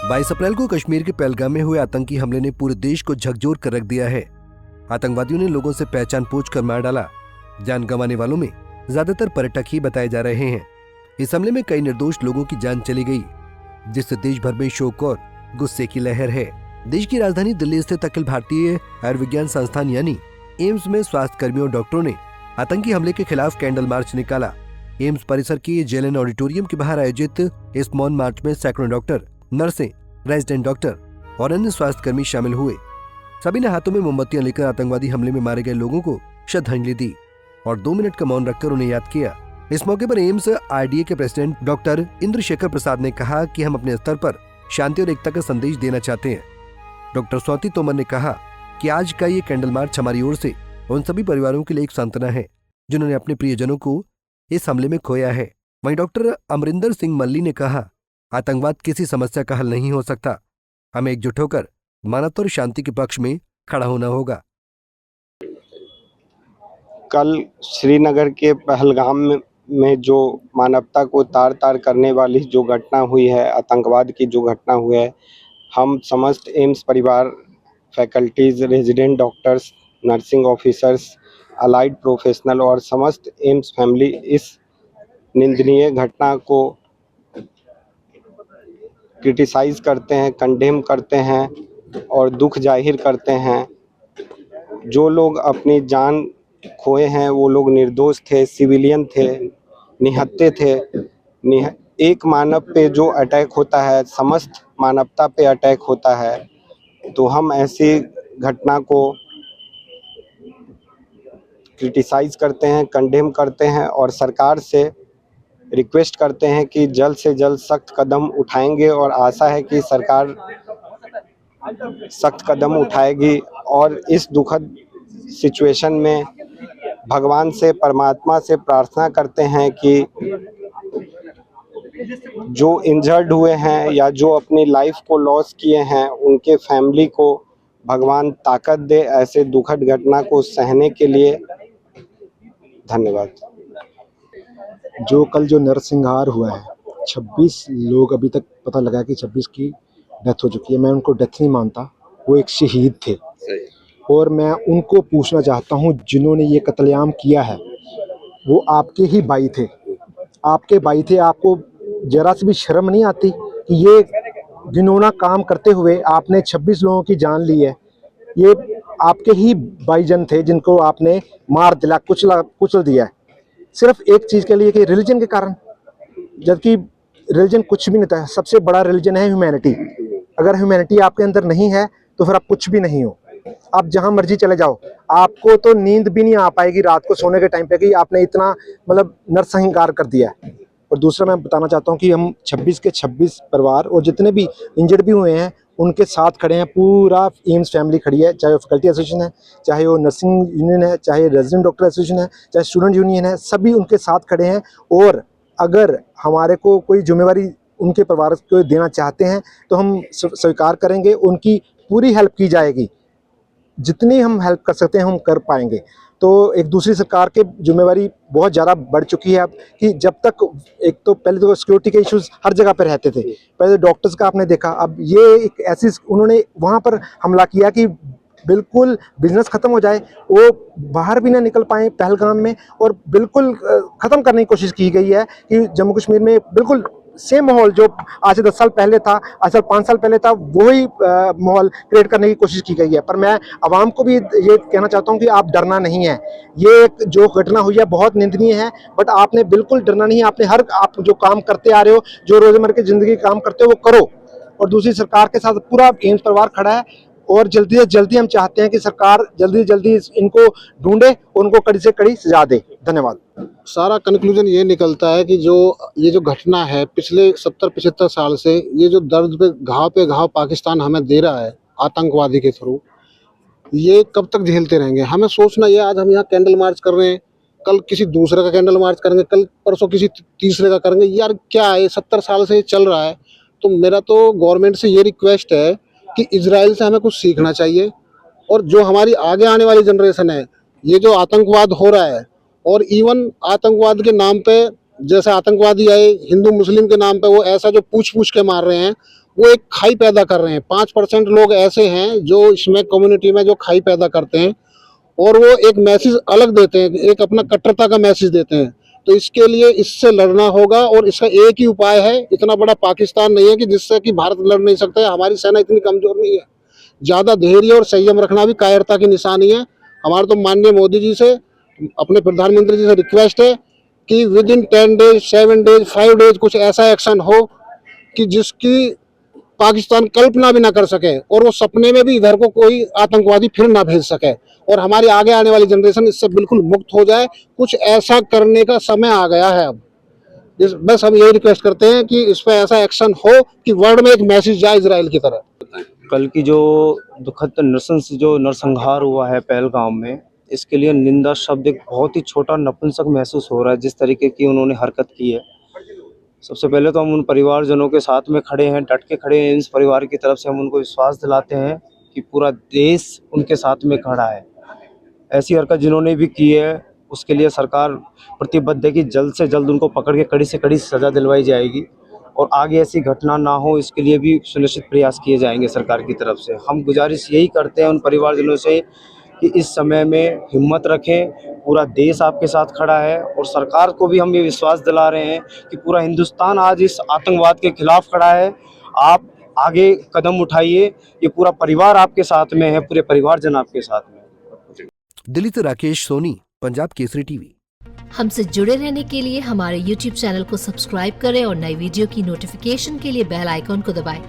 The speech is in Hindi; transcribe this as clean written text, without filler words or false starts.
22 अप्रैल को कश्मीर के पहलगाम में हुए आतंकी हमले ने पूरे देश को झकझोर कर रख दिया है। आतंकवादियों ने लोगों से पहचान पूछकर मार डाला। जान गंवाने वालों में ज्यादातर पर्यटक ही बताए जा रहे हैं। इस हमले में कई निर्दोष लोगों की जान चली गई, जिससे देश भर में शोक और गुस्से की लहर है। देश की राजधानी दिल्ली स्थित अखिल भारतीय आयुर्विज्ञान संस्थान यानी एम्स में स्वास्थ्य कर्मियों और डॉक्टरों ने आतंकी हमले के खिलाफ कैंडल मार्च निकाला। एम्स परिसर के जेएलएन ऑडिटोरियम के बाहर आयोजित इस मौन मार्च में सैकड़ों डॉक्टर, नर्सें, रेजिडेंट डॉक्टर और अन्य स्वास्थ्य कर्मी शामिल हुए। सभी ने हाथों में मोमबत्तियां लेकर आतंकवादी हमले में मारे गए लोगों को श्रद्धांजलि दी और 2 मिनट का मौन रखकर उन्हें याद किया। इस मौके पर एम्स आईडीए के प्रेसिडेंट डॉक्टर इंद्रशेखर प्रसाद ने कहा कि हम अपने स्तर पर शांति और एकता का संदेश देना चाहते हैं। डॉक्टर स्वाति तोमर ने कहा कि आज का ये कैंडल मार्च हमारी ओर से उन सभी परिवारों के लिए एक सांत्वना है जिन्होंने अपने प्रियजनों को इस हमले में खोया है। वहीं डॉक्टर अमरिंदर सिंह मल्ली ने कहा, आतंकवाद किसी समस्या का हल नहीं हो सकता। हमें एकजुट होकर मानवता और शांति के पक्ष में खड़ा होना होगा। कल श्रीनगर के पहलगाम में जो मानवता को तार तार करने वाली जो घटना हुई है, आतंकवाद की जो घटना हुई है, हम समस्त एम्स परिवार, faculties, resident doctors, nursing officers, allied professional और समस्त एम्स फैमिली इस निंदनीय घटना को क्रिटिसाइज करते हैं, कंडेम करते हैं और दुख जाहिर करते हैं। जो लोग अपनी जान खोए हैं वो लोग निर्दोष थे, सिविलियन थे, निहत्थे थे। एक मानव पे जो अटैक होता है, समस्त मानवता पे अटैक होता है। तो हम ऐसी घटना को क्रिटिसाइज करते हैं, कंडेम करते हैं और सरकार से रिक्वेस्ट करते हैं कि जल्द से जल्द सख्त कदम उठाएंगे और आशा है कि सरकार सख्त कदम उठाएगी और इस दुखद सिचुएशन में भगवान से, परमात्मा से प्रार्थना करते हैं कि जो इंजर्ड हुए हैं या जो अपनी लाइफ को लॉस किए हैं उनके फैमिली को भगवान ताकत दे ऐसे दुखद घटना को सहने के लिए। धन्यवाद। जो कल जो नरसंहार हुआ है, 26 लोग अभी तक पता लगा कि 26 की डेथ हो चुकी है। मैं उनको डेथ नहीं मानता, वो एक शहीद थे और मैं उनको पूछना चाहता हूँ जिन्होंने ये कत्लेआम किया है वो आपके ही भाई थे, आपके भाई थे। आपको जरा सी भी शर्म नहीं आती कि ये घिनौना काम करते हुए आपने 26 लोगों की जान ली है? ये आपके ही भाईजान थे जिनको आपने मार दिला, कुचल दिया है सिर्फ एक चीज़ के लिए कि रिलीजन के कारण, जबकि रिलीजन कुछ भी नहीं था। सबसे बड़ा रिलीजन है ह्यूमैनिटी। अगर ह्यूमैनिटी आपके अंदर नहीं है तो फिर आप कुछ भी नहीं हो। आप जहां मर्जी चले जाओ, आपको तो नींद भी नहीं आ पाएगी रात को सोने के टाइम पे कि आपने इतना मतलब नरसंहार कर दिया है। और दूसरा मैं बताना चाहता हूं कि हम 26 के 26 परिवार और जितने भी इंजर्ड भी हुए हैं उनके साथ खड़े हैं। पूरा एम्स फैमिली खड़ी है, चाहे वो फैकल्टी एसोसिएशन है, चाहे वो नर्सिंग यूनियन है, चाहे रेजिडेंट डॉक्टर एसोसिएशन है, चाहे स्टूडेंट यूनियन है, सभी उनके साथ खड़े हैं। और अगर हमारे को कोई जिम्मेवारी उनके परिवार को देना चाहते हैं तो हम स्वीकार करेंगे, उनकी पूरी हेल्प की जाएगी। जितनी हम हेल्प कर सकते हैं हम कर पाएंगे। तो एक दूसरी सरकार की जिम्मेवारी बहुत ज़्यादा बढ़ चुकी है अब कि जब तक एक तो पहले तो सिक्योरिटी के इश्यूज हर जगह पर रहते थे, पहले डॉक्टर्स का आपने देखा, अब ये एक ऐसी उन्होंने वहाँ पर हमला किया कि बिल्कुल बिजनेस ख़त्म हो जाए, वो बाहर भी ना निकल पाए पहलगाम में, और बिल्कुल ख़त्म करने की कोशिश की गई है कि जम्मू कश्मीर में बिल्कुल सेम माहौल जो आज से 10 साल पहले था, आज से 5 साल पहले था, वही माहौल क्रिएट करने की कोशिश की गई है। पर मैं आवाम को भी ये कहना चाहता हूँ कि आप डरना नहीं है। ये जो घटना हुई है बहुत निंदनीय है, बट आपने बिल्कुल डरना नहीं है। आपने आप जो काम करते आ रहे हो, जो रोज़मर्रा की ज़िंदगी काम करते हो वो करो। और दूसरी सरकार के साथ पूरा एम्स परिवार खड़ा है और जल्दी से जल्दी हम चाहते हैं कि सरकार जल्दी से जल्दी इनको ढूंढे और उनको कड़ी से कड़ी सजा दे। धन्यवाद। सारा कंक्लूजन ये निकलता है कि ये जो घटना है पिछले 70-75 साल से, ये जो दर्द पे घाव पाकिस्तान हमें दे रहा है आतंकवादी के थ्रू, ये कब तक झेलते रहेंगे? हमें सोचना ये, आज हम यहाँ कैंडल मार्च कर रहे हैं, कल किसी दूसरे का कैंडल मार्च करेंगे, कल परसों किसी तीसरे का करेंगे। यार क्या है, 70 साल से ये चल रहा है। तो मेरा तो गवर्नमेंट से ये रिक्वेस्ट है कि इजराइल से हमें कुछ सीखना चाहिए और जो हमारी आगे आने वाली जनरेशन है, ये जो आतंकवाद हो रहा है, और इवन आतंकवाद के नाम पे, जैसे आतंकवादी आए हिंदू मुस्लिम के नाम पे, वो ऐसा जो पूछ के मार रहे हैं, वो एक खाई पैदा कर रहे हैं। 5% लोग ऐसे हैं जो इसमें कम्युनिटी में जो खाई पैदा करते हैं और वो एक मैसेज अलग देते हैं, एक अपना कट्टरता का मैसेज देते हैं। तो इसके लिए इससे लड़ना होगा और इसका एक ही उपाय है। इतना बड़ा पाकिस्तान नहीं है कि जिससे कि भारत लड़ नहीं सकता है। हमारी सेना इतनी कमजोर नहीं है। ज़्यादा धैर्य और संयम रखना भी कायरता की निशानी है। हमारे तो माननीय मोदी जी से, अपने प्रधानमंत्री जी से रिक्वेस्ट है कि with in 10 days, 7 days, 5 days कुछ ऐसा एक्शन हो कि जिसकी पाकिस्तान कल्पना भी ना कर सके और वो सपने में भी इधर को कोई आतंकवादी फिर ना भेज सके और हमारी आगे आने वाली जनरेशन इससे बिल्कुल मुक्त हो जाए। कुछ ऐसा करने का समय आ गया है अब। बस हम यही रिक्वेस्ट करते हैं कि इस पर ऐसा एक्शन हो कि वर्ल्ड में एक मैसेज जाए इजराइल की तरह। कल की जो दुखद नरसंहार हुआ है पहलगाम में, इसके लिए निंदा शब्द एक बहुत ही छोटा नपुंसक महसूस हो रहा है। जिस तरीके की उन्होंने हरकत की है, सबसे पहले तो हम उन परिवारजनों के साथ में खड़े हैं, डट के खड़े हैं। इस परिवार की तरफ से हम उनको विश्वास दिलाते हैं कि पूरा देश उनके साथ में खड़ा है। ऐसी हरकत जिन्होंने भी की है उसके लिए सरकार प्रतिबद्ध है कि जल्द से जल्द उनको पकड़ के कड़ी से कड़ी सज़ा दिलवाई जाएगी और आगे ऐसी घटना ना हो इसके लिए भी सुनिश्चित प्रयास किए जाएंगे सरकार की तरफ से। हम गुजारिश यही करते हैं उन परिवारजनों से कि इस समय में हिम्मत रखें, पूरा देश आपके साथ खड़ा है और सरकार को भी हम ये विश्वास दिला रहे हैं कि पूरा हिंदुस्तान आज इस आतंकवाद के खिलाफ खड़ा है। आप आगे कदम उठाइए, ये पूरा परिवार आपके साथ में है, पूरे परिवारजन आपके साथ में है। दिल्ली से राकेश सोनी, पंजाब केसरी टीवी। हमसे जुड़े रहने के लिए हमारे YouTube चैनल को सब्सक्राइब करें और नई वीडियो की नोटिफिकेशन के लिए बेल आइकॉन को दबाएं।